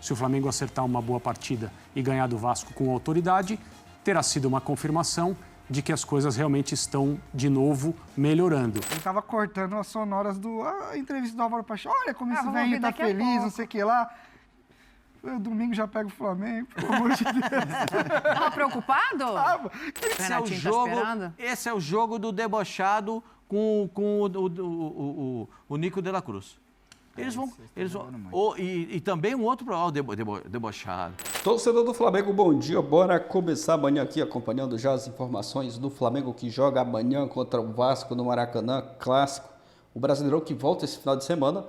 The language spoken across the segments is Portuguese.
se o Flamengo acertar uma boa partida e ganhar do Vasco com autoridade, terá sido uma confirmação de que as coisas realmente estão, de novo, melhorando. Ele estava cortando as sonoras da entrevista do Álvaro Pacheco. Olha como esse vamos velhinho ouvir tá daqui a feliz, pouco. não sei o que lá. Eu, domingo já pego o Flamengo, pelo amor de Deus. Tava preocupado? Esse é o jogo do debochado com o Nico de la Cruz. Eles vão. E também um outro debochado. Torcedor do Flamengo, bom dia. Bora começar amanhã aqui acompanhando já as informações do Flamengo que joga amanhã contra o Vasco no Maracanã, clássico. O Brasileirão que volta esse final de semana.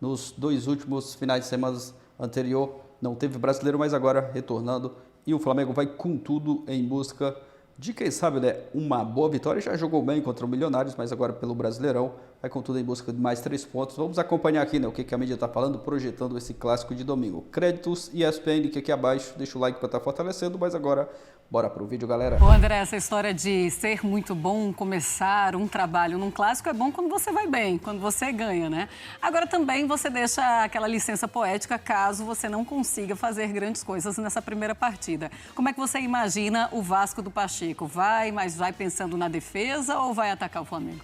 Nos 2 últimos finais de semana anterior não teve brasileiro, mas agora retornando. E o Flamengo vai com tudo em busca de, quem sabe, né, uma boa vitória. Já jogou bem contra o Milionários, mas agora pelo Brasileirão vai com tudo em busca de mais 3 pontos. Vamos acompanhar aqui, né, o que a mídia está falando, projetando esse clássico de domingo. Créditos e ESPN, que aqui abaixo. Deixa o like para estar fortalecendo, mas agora bora pro vídeo, galera. Ô, André, essa história de ser muito bom, começar um trabalho num clássico é bom quando você vai bem, quando você ganha, né? Agora também você deixa aquela licença poética caso você não consiga fazer grandes coisas nessa primeira partida. Como é que você imagina o Vasco do Pacheco? Mas vai pensando na defesa ou vai atacar o Flamengo?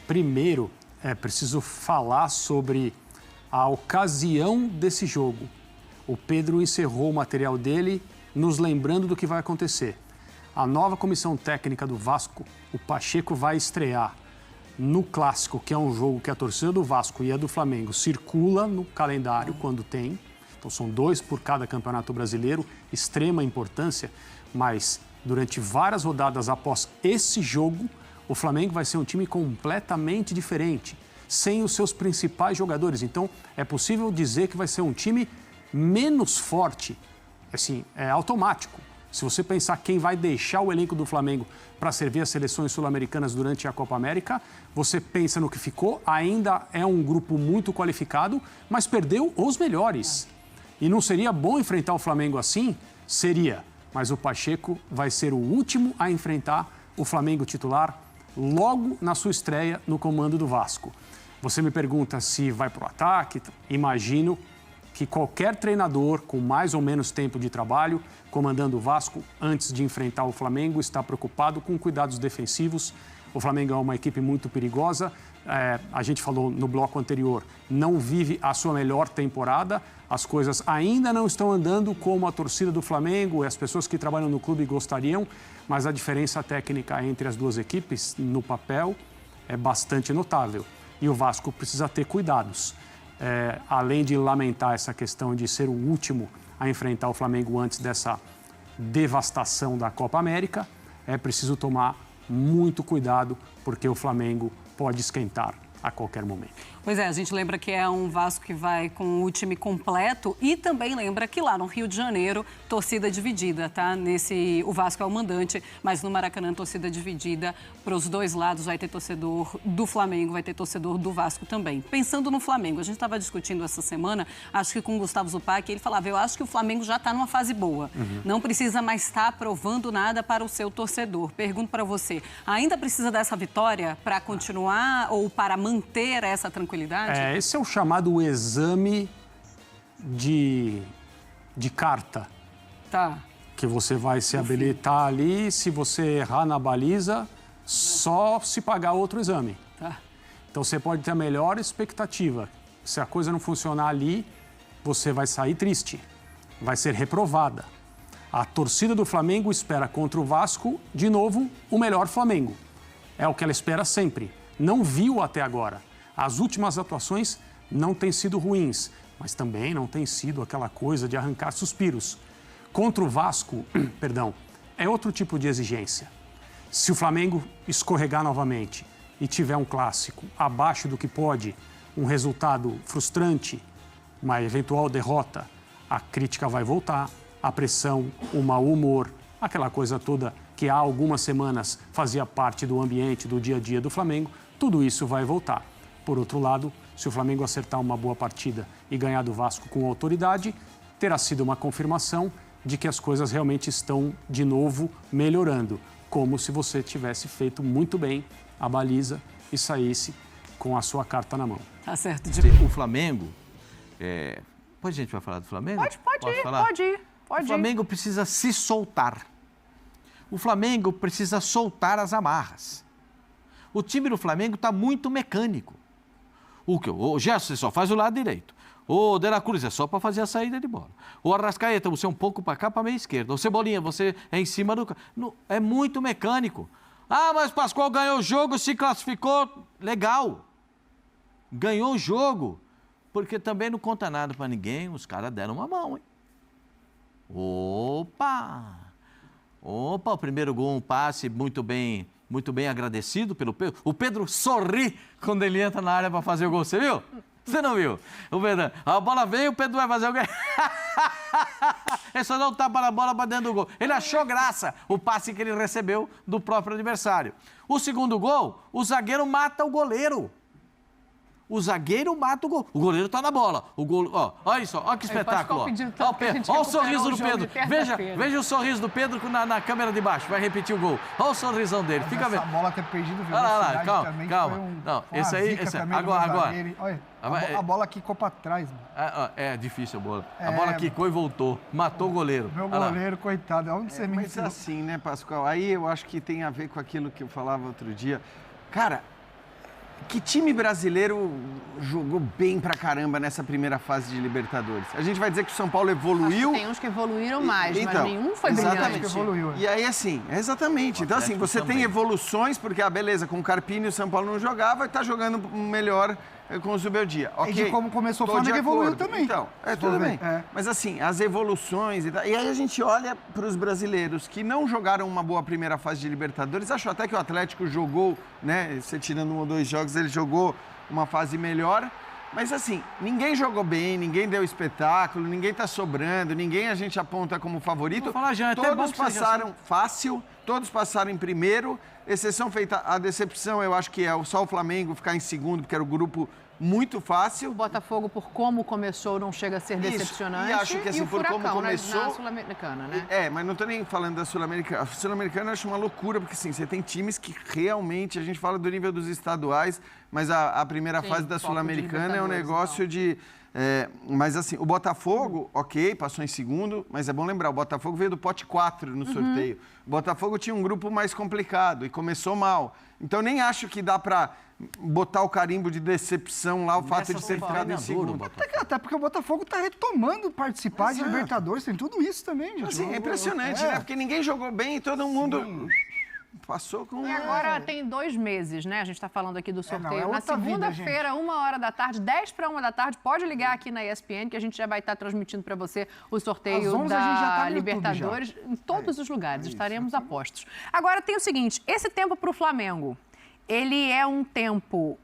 Primeiro, é preciso falar sobre a ocasião desse jogo. O Pedro encerrou o material dele nos lembrando do que vai acontecer. A nova comissão técnica do Vasco, o Pacheco, vai estrear no Clássico, que é um jogo que a torcida do Vasco e a do Flamengo circula no calendário quando tem. Então são 2 por cada campeonato brasileiro, extrema importância, mas durante várias rodadas após esse jogo, o Flamengo vai ser um time completamente diferente, sem os seus principais jogadores. Então é possível dizer que vai ser um time menos forte. Assim, é automático. Se você pensar quem vai deixar o elenco do Flamengo para servir as seleções sul-americanas durante a Copa América, você pensa no que ficou, ainda é um grupo muito qualificado, mas perdeu os melhores. E não seria bom enfrentar o Flamengo assim? Seria, mas o Pacheco vai ser o último a enfrentar o Flamengo titular logo na sua estreia no comando do Vasco. Você me pergunta se vai para o ataque, imagino que qualquer treinador com mais ou menos tempo de trabalho, comandando o Vasco, antes de enfrentar o Flamengo, está preocupado com cuidados defensivos. O Flamengo é uma equipe muito perigosa. A gente falou no bloco anterior, não vive a sua melhor temporada. As coisas ainda não estão andando como a torcida do Flamengo e as pessoas que trabalham no clube gostariam, mas a diferença técnica entre as duas equipes, no papel, é bastante notável. E o Vasco precisa ter cuidados. Além de lamentar essa questão de ser o último a enfrentar o Flamengo antes dessa devastação da Copa América, é preciso tomar muito cuidado, porque o Flamengo pode esquentar a qualquer momento. Pois é, a gente lembra que é um Vasco que vai com o time completo e também lembra que lá no Rio de Janeiro, torcida dividida, tá? O Vasco é o mandante, mas no Maracanã, torcida dividida para os dois lados. Vai ter torcedor do Flamengo, vai ter torcedor do Vasco também. Pensando no Flamengo, a gente estava discutindo essa semana, acho que com o Gustavo Zupac, ele falava, eu acho que o Flamengo já está numa fase boa. Não precisa mais estar provando nada para o seu torcedor. Pergunto para você, ainda precisa dessa vitória para continuar ou para manter essa tranquilidade? Esse é o chamado exame de carta. Tá. Que você vai se habilitar ali, se você errar na baliza, só se pagar outro exame. Tá. Então você pode ter a melhor expectativa. Se a coisa não funcionar ali, você vai sair triste, vai ser reprovada. A torcida do Flamengo espera contra o Vasco, de novo, o melhor Flamengo. É o que ela espera sempre. Não viu até agora. As últimas atuações não têm sido ruins, mas também não tem sido aquela coisa de arrancar suspiros. Contra o Vasco, é outro tipo de exigência. Se o Flamengo escorregar novamente e tiver um clássico abaixo do que pode, um resultado frustrante, uma eventual derrota, a crítica vai voltar, a pressão, o mau humor, aquela coisa toda que há algumas semanas fazia parte do ambiente, do dia a dia do Flamengo, tudo isso vai voltar. Por outro lado, se o Flamengo acertar uma boa partida e ganhar do Vasco com autoridade, terá sido uma confirmação de que as coisas realmente estão, de novo, melhorando. Como se você tivesse feito muito bem a baliza e saísse com a sua carta na mão. Tá certo. O Flamengo, Depois a gente vai falar do Flamengo? Pode ir. O Flamengo precisa se soltar. O Flamengo precisa soltar as amarras. O time do Flamengo está muito mecânico. O Gerson só faz o lado direito. O De La Cruz é só para fazer a saída de bola. O Arrascaeta, você é um pouco para cá, para a meia esquerda. O Cebolinha, você é em cima do... É muito mecânico. Ah, mas Pascoal ganhou o jogo, se classificou. Legal. Ganhou o jogo. Porque também não conta nada para ninguém. Os caras deram uma mão, hein? Opa, o primeiro gol, um passe muito bem agradecido pelo Pedro. O Pedro sorri quando ele entra na área para fazer o gol, você viu? Você não viu? O Pedro, a bola veio, o Pedro vai fazer o gol. Ele só dá um tapa na bola para dentro do gol. Ele achou graça o passe que ele recebeu do próprio adversário. O segundo gol, o zagueiro mata o goleiro. O zagueiro mata o gol. O goleiro tá na bola. O gol, olha isso, olha que espetáculo. Olha o sorriso do Pedro. Veja o sorriso do Pedro na câmera de baixo. Vai repetir o gol. Olha o sorrisão dele. Fica vendo. Essa bola ter perdido Olha lá, calma. Não, esse aí, agora. Olha, a bola quicou para trás. Mano. É difícil a bola. A bola quicou e voltou. Matou o goleiro. Meu goleiro, coitado. Onde você me Mas ensinou? assim, né, Pascoal? Aí eu acho que tem a ver com aquilo que eu falava outro dia. Cara, que time brasileiro jogou bem pra caramba nessa primeira fase de Libertadores? A gente vai dizer que o São Paulo evoluiu. Tem uns que evoluíram mais, mas nenhum foi exatamente. brilhante. Evoluiu. E aí, assim, exatamente. Então, assim, você tem evoluções, porque, beleza, com o Carpini o São Paulo não jogava e tá jogando melhor com o Zubeldia. E de como começou o Flamengo evoluiu também. Então, tudo bem. Mas assim, as evoluções e tal. E aí a gente olha para os brasileiros que não jogaram uma boa primeira fase de Libertadores. Acho até que o Atlético jogou, né? Você tirando 1 ou 2 jogos, ele jogou uma fase melhor. Mas assim, ninguém jogou bem, ninguém deu espetáculo, ninguém tá sobrando, ninguém a gente aponta como favorito. Vou falar, Jean, todos passaram fácil, todos passaram em primeiro. Exceção feita a decepção, eu acho que é só o Flamengo ficar em segundo, porque era o grupo muito fácil. O Botafogo, por como começou, não chega a ser decepcionante. E acho que assim, e o por como Furacão, começou... na Sul-Americana, né? Mas não tô nem falando da Sul-Americana. A Sul-Americana eu acho uma loucura, porque assim, você tem times que realmente, a gente fala do nível dos estaduais, mas a primeira fase da Sul-Americana é um negócio de... mas assim, o Botafogo, ok, passou em segundo, mas é bom lembrar, o Botafogo veio do pote 4 no sorteio. O Botafogo tinha um grupo mais complicado e começou mal. Então nem acho que dá pra botar o carimbo de decepção lá, o fato de ter ficado em segundo. Até porque o Botafogo tá retomando participar de Libertadores, tem tudo isso também, gente. Assim, é impressionante, né? Porque ninguém jogou bem e todo mundo... Passou com... E agora tem 2 meses, né? A gente está falando aqui do sorteio. Na outra vida, segunda-feira, 1h da tarde, 10 para 1 da tarde, pode ligar aqui na ESPN que a gente já vai estar transmitindo para você o sorteio Às 11 a gente já tá da no Libertadores YouTube em todos os lugares. Estaremos a postos. Agora tem o seguinte, esse tempo para o Flamengo, ele é um tempo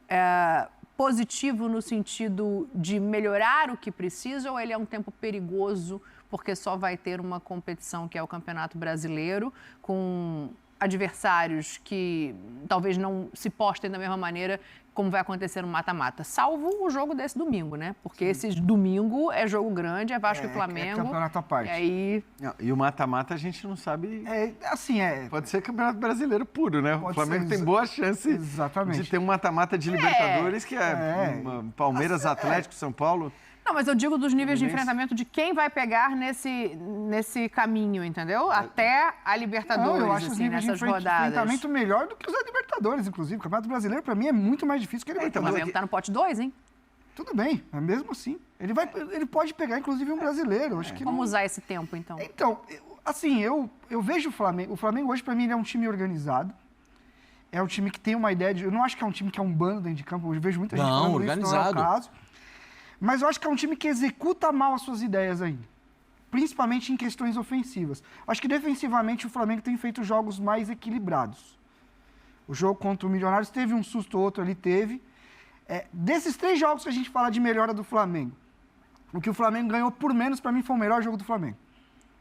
positivo no sentido de melhorar o que precisa ou ele é um tempo perigoso porque só vai ter uma competição que é o Campeonato Brasileiro com adversários que talvez não se postem da mesma maneira como vai acontecer no mata-mata, salvo o jogo desse domingo, né? Porque esse domingo é jogo grande, é Vasco e Flamengo. É campeonato à parte. E aí... E o mata-mata a gente não sabe... Pode ser campeonato brasileiro puro, né? O Flamengo tem boa chance de ter um mata-mata de Libertadores, que é Palmeiras, Atlético, São Paulo... Não, mas eu digo dos níveis de enfrentamento de quem vai pegar nesse caminho, entendeu? Até a Libertadores, eu acho assim, nessas rodadas. Enfrentamento melhor do que os da Libertadores, inclusive. O Campeonato Brasileiro, para mim, é muito mais difícil que a Libertadores. O Flamengo tá no pote 2, hein? Tudo bem, mas mesmo assim. Ele pode pegar, inclusive, um brasileiro. Acho que Como usar esse tempo, então? Então, assim, eu vejo o Flamengo. O Flamengo hoje, para mim, ele é um time organizado. É um time que tem uma ideia de... Eu não acho que é um time que é um bando dentro de campo. Eu vejo muita gente falando organizado. Isso, não é o caso. Mas eu acho que é um time que executa mal as suas ideias ainda. Principalmente em questões ofensivas. Acho que defensivamente o Flamengo tem feito jogos mais equilibrados. O jogo contra o Milionários teve um susto ou outro ali, teve. Desses 3 jogos que a gente fala de melhora do Flamengo, o que o Flamengo ganhou por menos, para mim, foi o melhor jogo do Flamengo.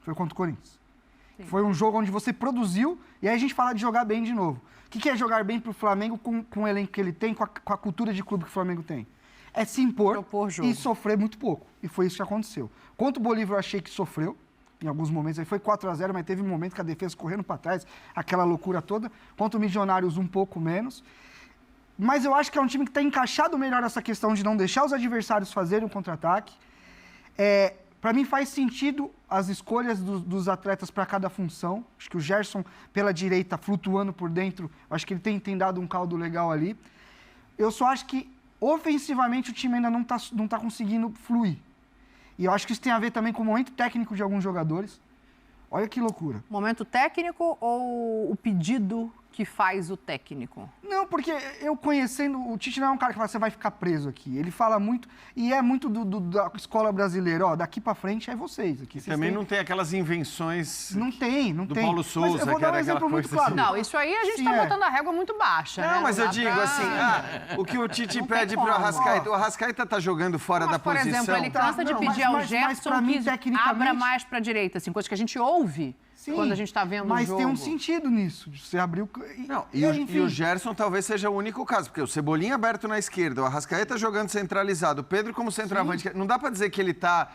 Foi contra o Corinthians. Sim. Foi um jogo onde você produziu, e aí a gente fala de jogar bem de novo. O que é jogar bem para o Flamengo com o elenco que ele tem, com a cultura de clube que o Flamengo tem? É se impor e sofrer muito pouco. E foi isso que aconteceu. Contra o Bolívar, eu achei que sofreu. Em alguns momentos, aí foi 4-0, mas teve um momento que a defesa correndo para trás, aquela loucura toda. Contra o Milionários, um pouco menos. Mas eu acho que é um time que está encaixado melhor nessa questão de não deixar os adversários fazerem o contra-ataque. Para mim faz sentido as escolhas dos atletas para cada função. Acho que o Gerson pela direita, flutuando por dentro, acho que ele tem dado um caldo legal ali. Eu só acho que ofensivamente o time ainda não tá conseguindo fluir. E eu acho que isso tem a ver também com o momento técnico de alguns jogadores. Olha que loucura. Momento técnico ou o pedido que faz o técnico? Não, porque eu conhecendo... O Tite não é um cara que fala, você vai ficar preso aqui. Ele fala muito, e é muito da escola brasileira. Ó, daqui pra frente é vocês. Aqui, vocês Também têm... não tem aquelas invenções... Não tem. Do Paulo Souza, mas eu vou que dar era um exemplo aquela muito coisa claro. assim. Não, isso aí a gente Sim, tá botando a régua muito baixa, né? Não, mas eu dá digo pra- assim, o que o Tite Não tem pede pro como. Arrascaeta, o Arrascaeta tá jogando fora da Mas, por posição. exemplo, ele cansa de Não, pedir mas- ao mas Gerson pra mim, que tecnicamente- abra mais pra direita, assim, coisa que a gente ouve quando a gente tá vendo mas o jogo. tem um sentido nisso. De você abrir o... Não, enfim. e o Gerson talvez seja o único caso, porque o Cebolinha aberto na esquerda, o Arrascaeta jogando centralizado, o Pedro como centroavante. Não dá pra dizer que ele tá...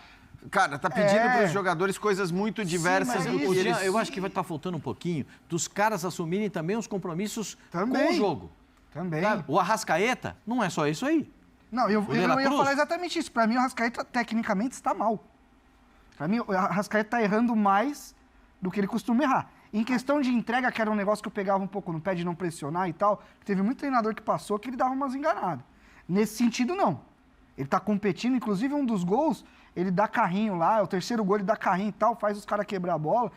Cara, tá pedindo para os jogadores coisas muito diversas mas do que isso- eles... Eu acho que vai estar faltando um pouquinho dos caras assumirem também os compromissos com Também. o jogo. Também. Sabe? O Arrascaeta não é só isso aí. Não, eu De La ia Cruz? falar exatamente isso. Para mim, o Arrascaeta, tecnicamente, está mal. Para mim, o Arrascaeta está errando mais do que ele costuma errar. Em questão de entrega, que era um negócio que eu pegava um pouco no pé de não pressionar e tal, teve muito treinador que passou que ele dava umas enganadas. Nesse sentido, não. Ele está competindo, inclusive um dos gols, ele dá carrinho lá, é o terceiro gol, ele dá carrinho e tal, faz os caras quebrar a bola.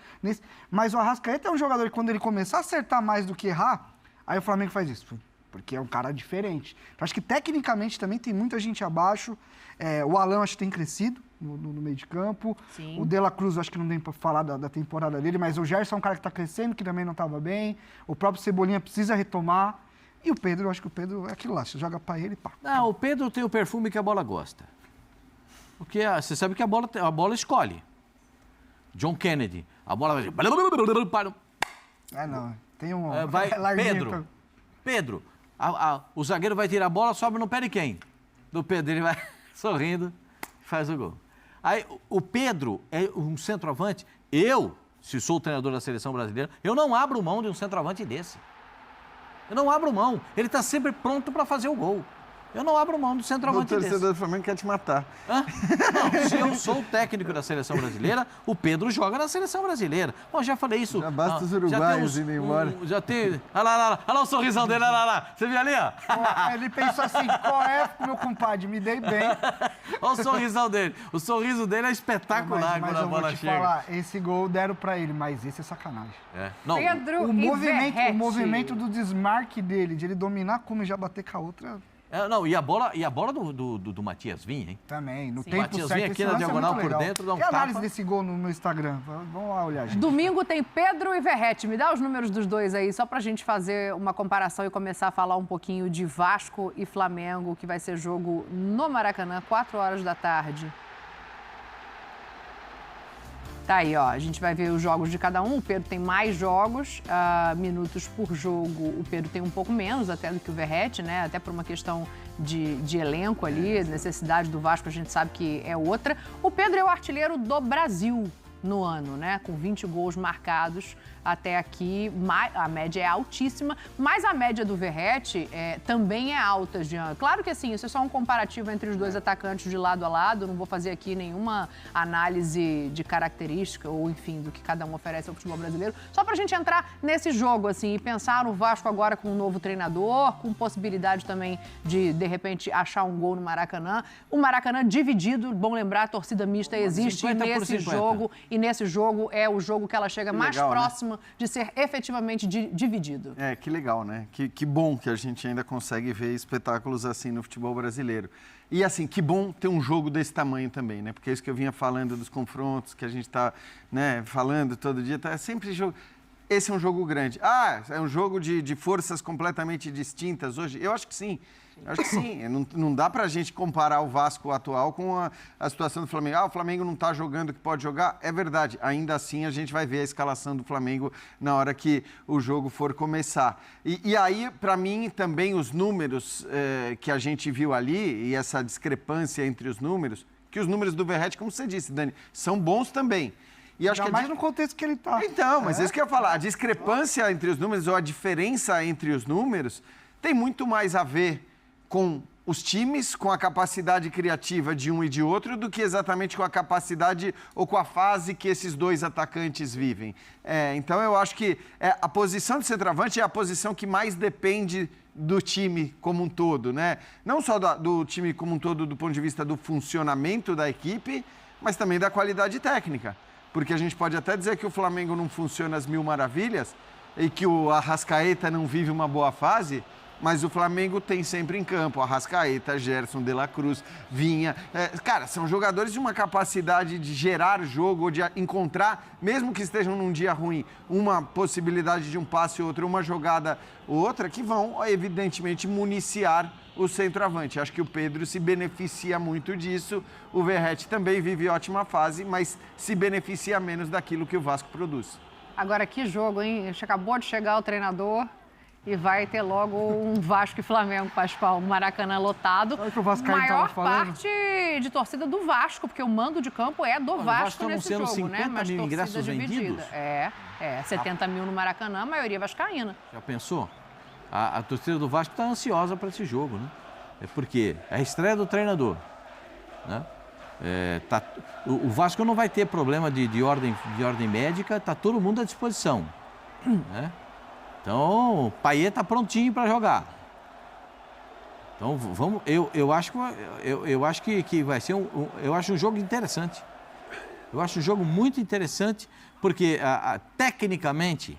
Mas o Arrascaeta é um jogador que quando ele começar a acertar mais do que errar, aí o Flamengo faz isso. Porque é um cara diferente. Então, acho que tecnicamente também tem muita gente abaixo. O Alan acho que tem crescido no meio de campo. Sim. O De La Cruz acho que não tem para falar da temporada dele, mas o Gerson é um cara que está crescendo, que também não estava bem. O próprio Cebolinha precisa retomar. E o Pedro, eu acho que o Pedro é aquilo lá, você joga para ele e pá. Não, o Pedro tem o perfume que a bola gosta. Porque você sabe que a bola escolhe. John Kennedy. A bola vai... Não, tem um... Vai, larguinho Pedro. Pedro, o zagueiro vai tirar a bola, sobe no pé de quem? Do Pedro. Ele vai sorrindo e faz o gol. Aí, o Pedro é um centroavante. Eu, se sou o treinador da seleção brasileira, eu não abro mão de um centroavante desse. Eu não abro mão. Ele está sempre pronto para fazer o gol. Eu não abro mão do O centroavante desse. torcedor do Flamengo quer te matar. Hã? Não, se eu sou o técnico da seleção brasileira, o Pedro joga na seleção brasileira. Bom, já falei isso. Já basta os já uruguaios tem irem embora. já tem... Olha lá o sorrisão dele, olha lá. Você viu ali, ó? Ele pensou assim, qual é, meu compadre, me dei bem. Olha o sorrisão dele. O sorriso dele é espetacular mas quando a eu vou bola te chega. falar, esse gol deram pra ele, mas esse é sacanagem. É. Não, Pedro O e movimento, Verratti. o movimento do desmarque dele, de ele dominar como e já bater com a outra, não, e a bola do Matias Vinha, hein? também. No Sim. tempo Matias certo, vinha aqui esse na lance é diagonal muito por legal. dentro, dá um E a análise tapa. desse gol no Instagram? Vamos lá olhar, gente. Domingo tem Pedro e Verratti. Me dá os números dos dois aí, só pra gente fazer uma comparação e começar a falar um pouquinho de Vasco e Flamengo, que vai ser jogo no Maracanã, 4 horas da tarde. Tá aí, ó. A gente vai ver os jogos de cada um. O Pedro tem mais jogos, minutos por jogo. O Pedro tem um pouco menos até do que o Verratti, né? Até por uma questão de elenco ali, necessidade do Vasco, a gente sabe que é outra. O Pedro é o artilheiro do Brasil no ano, né? Com 20 gols marcados até aqui. A média é altíssima, mas a média do Verratti também é alta, Jean. Claro que assim, isso é só um comparativo entre os dois atacantes de lado a lado. Não vou fazer aqui nenhuma análise de característica ou, enfim, do que cada um oferece ao futebol brasileiro. Só pra gente entrar nesse jogo, assim, e pensar no Vasco agora com um novo treinador, com possibilidade também de repente, achar um gol no Maracanã. O Maracanã dividido, bom lembrar, a torcida mista existe 50 por nesse 50. jogo. E nesse jogo é o jogo que ela chega mais legal, né? próximo de ser efetivamente dividido. Que legal, né? Que bom que a gente ainda consegue ver espetáculos assim no futebol brasileiro. E assim, que bom ter um jogo desse tamanho também, né? Porque é isso que eu vinha falando dos confrontos, que a gente está, né, falando todo dia, é sempre jogo... Esse é um jogo grande. É um jogo de forças completamente distintas hoje? Eu acho que sim. Acho que sim. Não dá pra gente comparar o Vasco atual com a situação do Flamengo. O Flamengo não tá jogando o que pode jogar. É verdade. Ainda assim, a gente vai ver a escalação do Flamengo na hora que o jogo for começar. E aí, para mim, também os números que a gente viu ali e essa discrepância entre os números, que os números do Verratti, como você disse, Dani, são bons também. E acho que mais no contexto que ele tá. Então, mas é isso que eu ia falar. A discrepância entre os números ou a diferença entre os números tem muito mais a ver com os times com a capacidade criativa de um e de outro do que exatamente com a capacidade ou com a fase que esses dois atacantes vivem. Então, eu acho que a posição de centroavante é a posição que mais depende do time como um todo, né? Não só do time como um todo do ponto de vista do funcionamento da equipe, mas também da qualidade técnica. Porque a gente pode até dizer que o Flamengo não funciona às mil maravilhas e que o Arrascaeta não vive uma boa fase, mas o Flamengo tem sempre em campo Arrascaeta, Gerson, De La Cruz, Vinha. Cara, são jogadores de uma capacidade de gerar jogo, ou de encontrar, mesmo que estejam num dia ruim, uma possibilidade de um passe ou outra, uma jogada ou outra, que vão, evidentemente, municiar o centroavante. Acho que o Pedro se beneficia muito disso. O Verratti também vive ótima fase, mas se beneficia menos daquilo que o Vasco produz. Agora, que jogo, hein? Acabou de chegar o treinador e vai ter logo um Vasco e Flamengo, Pascoal, um Maracanã lotado. Sabe o que o Vascaíno maior tava falando? parte de torcida do Vasco, porque o mando de campo é do Vasco nesse sendo jogo, 50 né? Mas mil torcida ingressos dividida. vendidos? 70 mil no Maracanã, a maioria vascaína. Já pensou? A torcida do Vasco está ansiosa para esse jogo, né? É porque é a estreia do treinador, né? O Vasco não vai ter problema de ordem médica, está todo mundo à disposição, né? Então, o Payet está prontinho para jogar. Então, vamos. Eu acho que vai ser eu acho um jogo interessante. Eu acho um jogo muito interessante, porque tecnicamente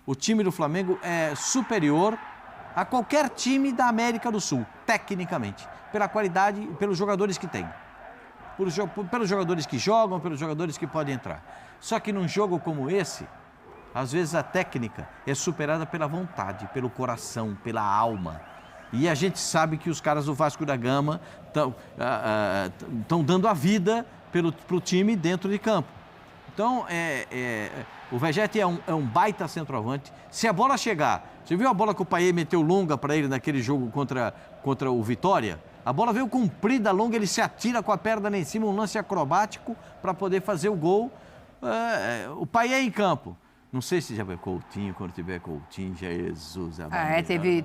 o time do Flamengo é superior a qualquer time da América do Sul, tecnicamente, pela qualidade e pelos jogadores que tem. Pelos jogadores que jogam, pelos jogadores que podem entrar. Só que num jogo como esse, às vezes a técnica é superada pela vontade, pelo coração, pela alma. E a gente sabe que os caras do Vasco da Gama estão dando a vida pro time dentro de campo. Então, o Verratti é um baita centroavante. Se a bola chegar... Você viu a bola que o Payet meteu longa para ele naquele jogo contra o Vitória? A bola veio comprida, longa, ele se atira com a perna lá em cima, um lance acrobático para poder fazer o gol. O Payet em campo. Não sei se já vai Coutinho, quando tiver Coutinho, Jesus.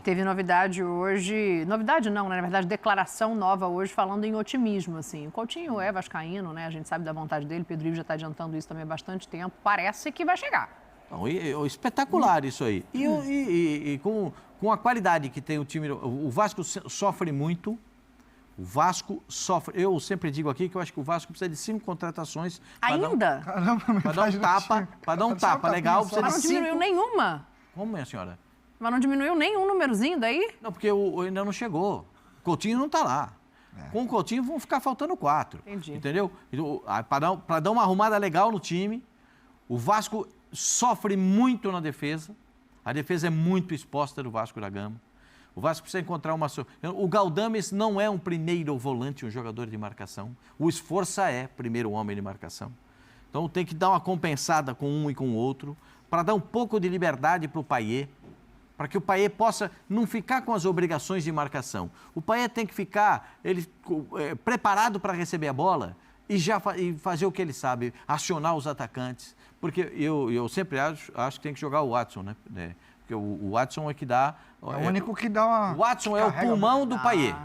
Teve novidade hoje. Novidade não, né? Na verdade, declaração nova hoje falando em otimismo, assim. O Coutinho é vascaíno, né? A gente sabe da vontade dele, o Pedro Ivo já está adiantando isso também há bastante tempo. Parece que vai chegar. Espetacular isso aí. E com a qualidade que tem o time, o Vasco sofre muito. O Vasco sofre. Eu sempre digo aqui que eu acho que o Vasco precisa de 5 contratações. Ainda? Para dar um tapa legal. Mas não diminuiu nenhuma. Como é, senhora? Mas não diminuiu nenhum númerozinho daí? Não, porque ainda não chegou. O Coutinho não está lá. Com o Coutinho vão ficar faltando 4. Entendi. Entendeu? Para dar uma arrumada legal no time, o Vasco sofre muito na defesa. A defesa é muito exposta do Vasco da Gama. O Vasco precisa encontrar uma... O Galdames não é um primeiro volante, um jogador de marcação. O Esforça é primeiro homem de marcação. Então tem que dar uma compensada com um e com o outro, para dar um pouco de liberdade para o Payet, para que o Payet possa não ficar com as obrigações de marcação. O Payet tem que ficar preparado para receber a bola e fazer o que ele sabe, acionar os atacantes. Porque eu sempre acho que tem que jogar o Watson, né? Porque o Watson é que dá... É o único que dá uma... O Watson é o pulmão do Payet.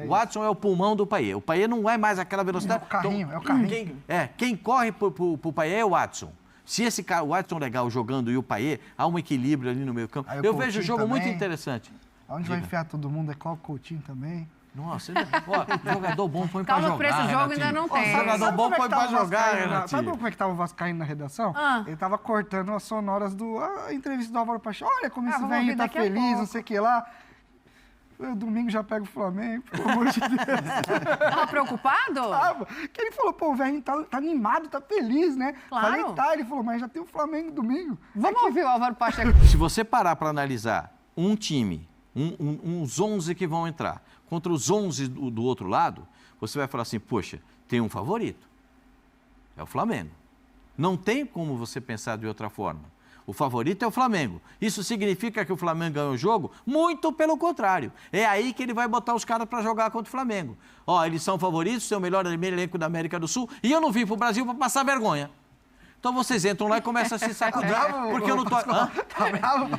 O Watson é o pulmão do Payet. O Payet não é mais aquela velocidade... É o carrinho. Quem corre pro Payet é o Watson. Se o Watson legal jogando e o Payet, há um equilíbrio ali no meio campo. Eu vejo o jogo também muito interessante. Onde vai enfiar todo mundo é qual o Coutinho também. Nossa, jogador bom põe pra jogar. Calma, pra esse jogo ainda não tem. Jogador bom põe pra jogar, Renatinho. Sabe como é que tava o Vascaíno na redação? Ele tava cortando as sonoras da entrevista do Álvaro Paixão. Olha como esse velhinho tá feliz, não sei o que lá. Domingo já pega o Flamengo, pelo amor de Deus. Tava preocupado? Tava. Que ele falou, pô, o velhinho tá animado, tá feliz, né? Claro. Falei, tá. Ele falou, mas já tem o Flamengo domingo. Vamos ouvir o Álvaro Paixão. Se você parar para analisar um time, uns 11 que vão entrar, contra os 11 do outro lado, você vai falar assim, poxa, tem um favorito. É o Flamengo. Não tem como você pensar de outra forma. O favorito é o Flamengo. Isso significa que o Flamengo ganhou o jogo? Muito pelo contrário. É aí que ele vai botar os caras para jogar contra o Flamengo. Eles são favoritos, são o melhor elenco da América do Sul, e eu não vim para o Brasil para passar vergonha. Então vocês entram lá e começam a se sacudir. Porque eu não tô... Hã? Tá bravo?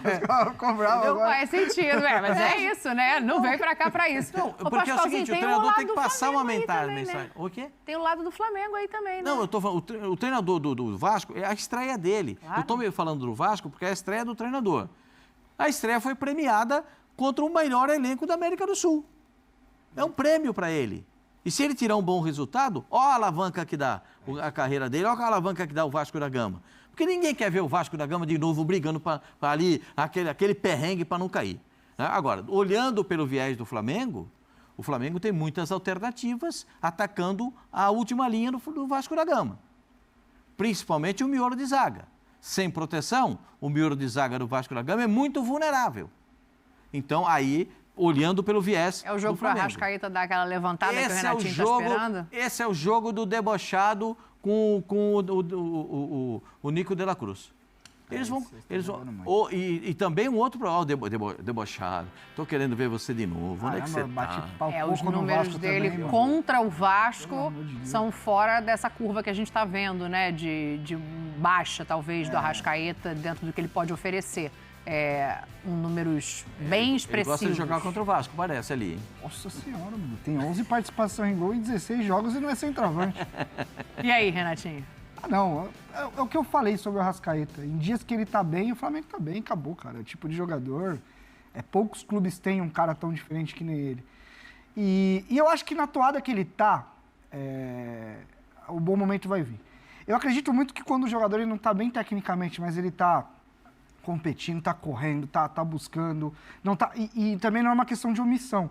Ficou bravo Não agora. faz sentido, mas é isso, né? Não vem pra cá pra isso. Ô, Porque é o seguinte, o Pascoalzinho, treinador lado tem que do passar uma Flamengo aí mensagem. também, né? O quê? Tem o lado do Flamengo aí também, né? Não, eu tô falando, o treinador do Vasco, é a estreia dele. Claro. Eu tô meio falando do Vasco porque é a estreia do treinador. A estreia foi premiada contra o melhor elenco da América do Sul. É um prêmio para ele. E se ele tirar um bom resultado, ó a alavanca que dá a carreira dele, ó a alavanca que dá o Vasco da Gama. Porque ninguém quer ver o Vasco da Gama de novo brigando para ali, aquele perrengue para não cair. Né? Agora, olhando pelo viés do Flamengo, o Flamengo tem muitas alternativas atacando a última linha do Vasco da Gama. Principalmente o miolo de zaga. Sem proteção, o miolo de zaga do Vasco da Gama é muito vulnerável. Então, aí, olhando pelo viés É o jogo do pro Flamengo. Arrascaeta dar aquela levantada que o Esse é o Renatinho jogo, tá esperando? esse é o jogo do debochado com o Nico de la Cruz. Eles vão. E também um outro. Ó, debochado. Tô querendo ver você de novo. Onde é que você tá? Os números dele contra o Vasco são fora dessa curva que a gente está vendo, né? De baixa, talvez, do Arrascaeta dentro do que ele pode oferecer. Números bem Ele expressivos. gosta de jogar contra o Vasco, parece ali. Hein? Nossa senhora, mano. Tem 11 participações em gol em 16 jogos e não é centroavante. E aí, Renatinho? Não, é o que eu falei sobre o Arrascaeta. Em dias que ele tá bem, o Flamengo tá bem, acabou, cara. É o tipo de jogador. Poucos clubes têm um cara tão diferente que nem ele. E eu acho que na toada que ele tá, o bom momento vai vir. Eu acredito muito que quando o jogador ele não tá bem tecnicamente, mas ele tá competindo, tá correndo, tá buscando. Não tá, e também não é uma questão de omissão.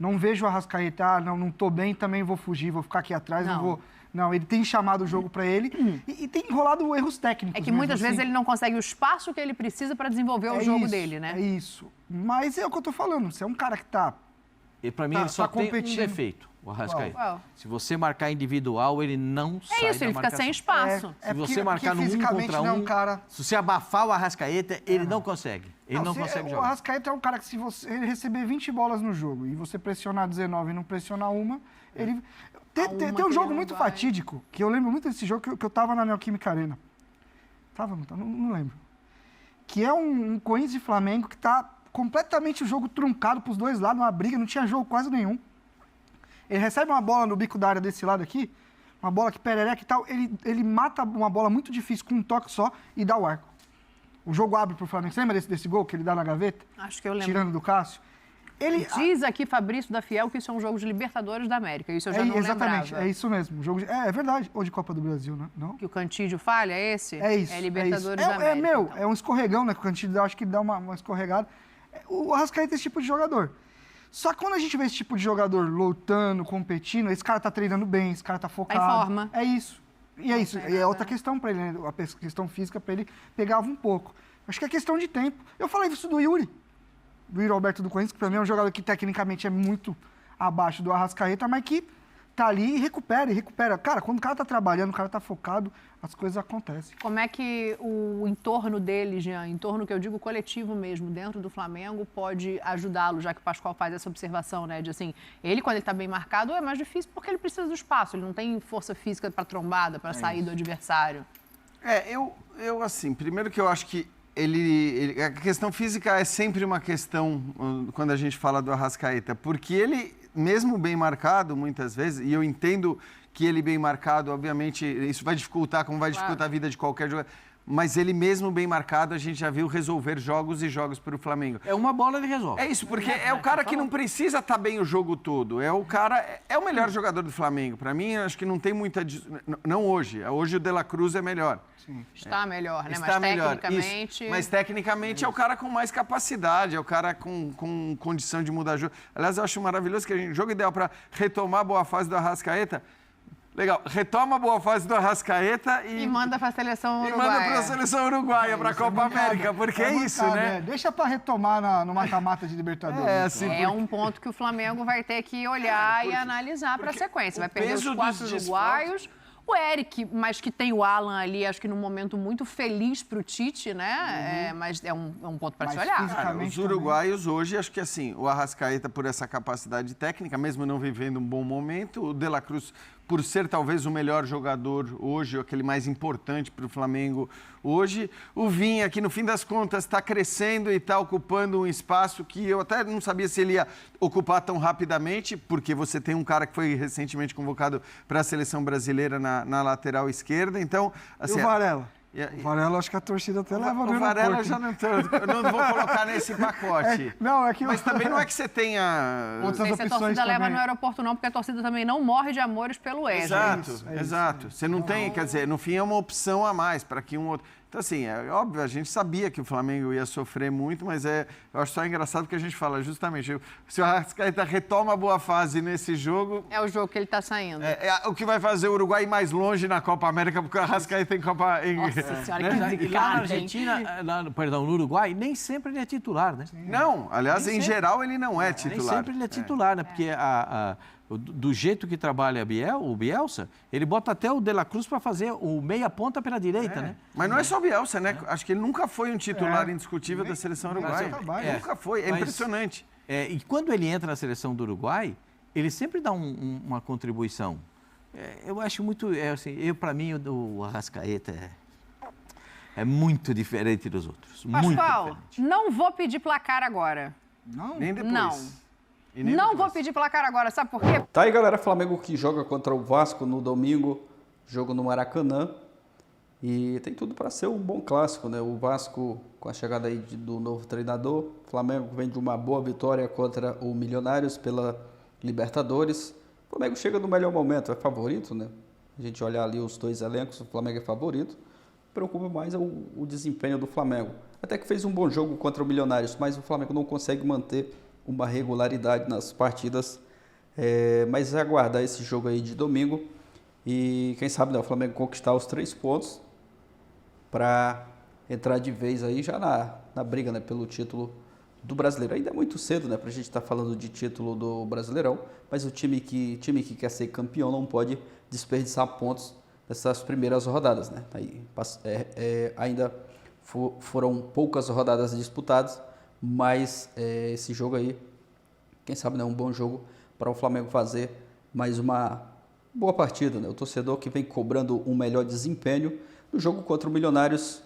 Não vejo o Arrascaeta, não tô bem, também vou fugir, vou ficar aqui atrás, não vou... Não, ele tem chamado o jogo para ele e tem enrolado erros técnicos. É que muitas assim. vezes ele não consegue o espaço que ele precisa para desenvolver o jogo dele, né? É isso. Mas é o que eu tô falando. Você é um cara que tá... E para mim ele só tem um defeito, o Arrascaeta. Qual? Se você marcar individual, ele não sai da É isso, ele fica sem espaço. Se você marcar no 1 contra 1, se você abafar o Arrascaeta, ele não consegue. Ele não consegue jogar. O Arrascaeta é um cara que se você ele receber 20 bolas no jogo e você pressionar 19 e não pressionar uma, ele... Tem um jogo muito fatídico, que eu lembro muito desse jogo, que eu tava na Neoquímica Arena. Não lembro. Que é um Corinthians e Flamengo que tá completamente o jogo truncado pros dois lados, uma briga, não tinha jogo quase nenhum. Ele recebe uma bola no bico da área desse lado aqui, uma bola que perereca e tal, ele mata uma bola muito difícil com um toque só e dá o arco. O jogo abre pro Flamengo. Você lembra desse gol que ele dá na gaveta? Acho que eu lembro. Tirando do Cássio? Diz aqui Fabrício da Fiel que isso é um jogo de Libertadores da América. Isso eu já não exatamente, lembrava. é isso mesmo. É verdade. Ou de Copa do Brasil, né? Não? Que o Cantídio falha, é esse? É isso. É Libertadores da América. Então. Então. É um escorregão, né? Que o Cantídio acho que dá uma escorregada. O Arrascaeta é esse tipo de jogador. Só que quando a gente vê esse tipo de jogador lutando, competindo, esse cara tá treinando bem, esse cara tá focado. Tá em forma. É isso. E é isso. E é outra questão pra ele, né? A questão física pra ele pegava um pouco. Acho que é questão de tempo. Eu falei isso do Yuri Alberto do Corinthians, que pra mim é um jogador que tecnicamente é muito abaixo do Arrascaeta, mas que tá ali e recupera. Cara, quando o cara tá trabalhando, o cara tá focado, as coisas acontecem. Como é que o entorno dele, Jean, entorno que eu digo coletivo mesmo, dentro do Flamengo, pode ajudá-lo, já que o Pascoal faz essa observação, né? De assim, ele quando ele tá bem marcado é mais difícil porque ele precisa do espaço, ele não tem força física para trombada, para sair do adversário. Eu assim, primeiro que eu acho que a questão física é sempre uma questão quando a gente fala do Arrascaeta, porque ele, mesmo bem marcado, muitas vezes, e eu entendo que ele bem marcado, obviamente, isso vai dificultar, como vai dificultar a vida de qualquer jogador, mas ele mesmo bem marcado, a gente já viu resolver jogos e jogos para o Flamengo. É uma bola, ele resolve. É isso, porque é o cara que não precisa estar bem o jogo todo. É o melhor jogador do Flamengo. Para mim, acho que não tem muita... Não hoje. Hoje o De la Cruz é melhor. Sim. Está melhor, né? Está mas melhor. tecnicamente... Isso. Mas tecnicamente é o cara com mais capacidade, é o cara com condição de mudar jogo. Aliás, eu acho maravilhoso que o jogo ideal para retomar a boa fase do Arrascaeta... Legal, retoma a boa fase do Arrascaeta e manda para a seleção uruguaia. E manda para a seleção uruguaia, para a Copa América, porque é isso, né? Deixa para retomar no mata-mata de Libertadores. É um ponto que o Flamengo vai ter que olhar e analisar para a sequência. Vai perder os 4 uruguaios. O Eric, mas que tem o Alan ali, acho que num momento muito feliz para o Tite, né? Mas é um ponto para se olhar. Cara, os uruguaios hoje, acho que assim, o Arrascaeta por essa capacidade técnica, mesmo não vivendo um bom momento, o De la Cruz por ser talvez o melhor jogador hoje, aquele mais importante para o Flamengo hoje. O Vinha, que no fim das contas está crescendo e está ocupando um espaço que eu até não sabia se ele ia ocupar tão rapidamente, porque você tem um cara que foi recentemente convocado para a seleção brasileira na lateral esquerda. Então, assim, e o Varela? O Varela, acho que a torcida até leva no O Varela aeroporto, já não vou colocar nesse pacote. Mas também não é que você tenha... outras Não sei se a opções torcida leva também. no aeroporto não, porque a torcida também não morre de amores pelo Wesley. Exato. Você não tem, quer dizer, no fim é uma opção a mais para que um outro... Então, assim, é óbvio, a gente sabia que o Flamengo ia sofrer muito, mas eu acho só engraçado que a gente fala justamente, se o Arrascaeta retoma a boa fase nesse jogo... É o jogo que ele está saindo. É o que vai fazer o Uruguai ir mais longe na Copa América, porque o Arrascaeta tem Copa... Nossa senhora, que E lá na zicada, hein? Argentina, no Uruguai, nem sempre ele é titular, né? Não, aliás, em geral ele não é titular. Nem sempre ele é titular, né? Porque do jeito que trabalha o Bielsa, ele bota até o De La Cruz para fazer o meia ponta pela direita, né? Mas não é só o Bielsa, né? Acho que ele nunca foi um titular indiscutível da seleção uruguaia. Nunca foi, é impressionante. E quando ele entra na seleção do Uruguai, ele sempre dá uma contribuição. Eu acho muito, para mim, o Arrascaeta é muito diferente dos outros. Muito Pascoal, diferente. não vou pedir placar agora. Não? Nem depois. Não. E nem Não depois. vou pedir placar agora, sabe por quê? Tá aí, galera, Flamengo que joga contra o Vasco no domingo, jogo no Maracanã. E tem tudo para ser um bom clássico, né? O Vasco, com a chegada aí do novo treinador, o Flamengo vem de uma boa vitória contra o Milionários pela Libertadores. O Flamengo chega no melhor momento, é favorito, né? A gente olhar ali os dois elencos, o Flamengo é favorito. Preocupa mais o desempenho do Flamengo. Até que fez um bom jogo contra o Milionários, mas o Flamengo não consegue manter uma regularidade nas partidas. Mas é aguardar esse jogo aí de domingo e quem sabe, né, o Flamengo conquistar os 3 pontos para entrar de vez aí já na briga, né, pelo título do Brasileiro. Ainda é muito cedo, né, para a gente estar falando de título do Brasileirão, mas o time que quer ser campeão não pode desperdiçar pontos nessas primeiras rodadas, né? Aí, ainda foram poucas rodadas disputadas, mas esse jogo aí, quem sabe, né, um bom jogo para o Flamengo fazer mais uma boa partida, né? O torcedor que vem cobrando um melhor desempenho no jogo contra o Milionários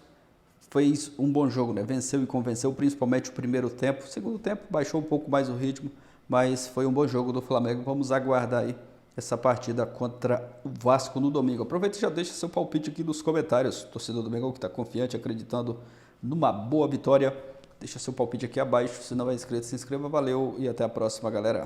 fez um bom jogo, né? Venceu e convenceu, principalmente o primeiro tempo. O segundo tempo baixou um pouco mais o ritmo, mas foi um bom jogo do Flamengo. Vamos aguardar aí essa partida contra o Vasco no domingo. Aproveita e já deixa seu palpite aqui nos comentários. Torcedor do Mengão que está confiante, acreditando numa boa vitória. Deixa seu palpite aqui abaixo. Se não é inscrito, se inscreva. Valeu e até a próxima, galera.